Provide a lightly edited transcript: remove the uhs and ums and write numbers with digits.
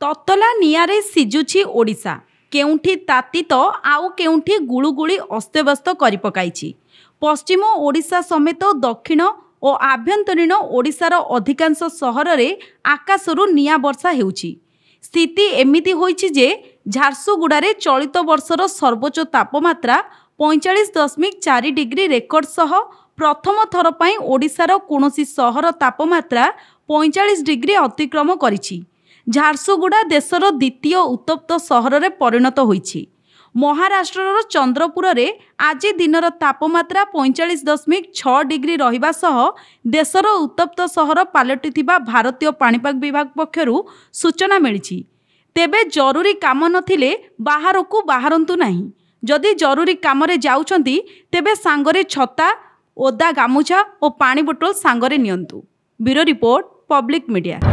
ततला निआरे सिजुछि ओडिशा केउंठी ताती तो आउ केउंठी गुळुगुळी अस्तव्यस्त करि पकाइछि। पश्चिम ओडिशा समेत दक्षिण और आभ्यंतरीण ओडिशार अधिकांश सहर में आकाशरू निआ वर्षा हेउछि। स्थिति एमिति होइछि जे झारसुगुड़ारे चलित वर्षर सर्वोच्च तापमात्रा 45.4 डिग्री रेकर्ड सह प्रथम थर पई ओडिशार कोनोसी सहर तापमात्रा 45 डिग्री अतिक्रम करिछि। झारसुगुड़ा देशर द्वितीय उत्तप्त सहर में परिणत होइछि। महाराष्ट्र चंद्रपुर रे आज दिनर तापमात्रा 45.6 डिग्री रहिबा सह देशर उत्तप्त सहर पालटिथिबा भारतीय पाणीपाग विभाग पक्षरु सूचना मिलिछि। तेबे जरूरी काम नथिले बाहरकू बाहरंतु नाही। जदि जरूरी काम रे जाउछंती तेबे सांगरे छता, ओदा गामुछा और पानी बोतल सांगरे नियंतु। Bureau report, public media.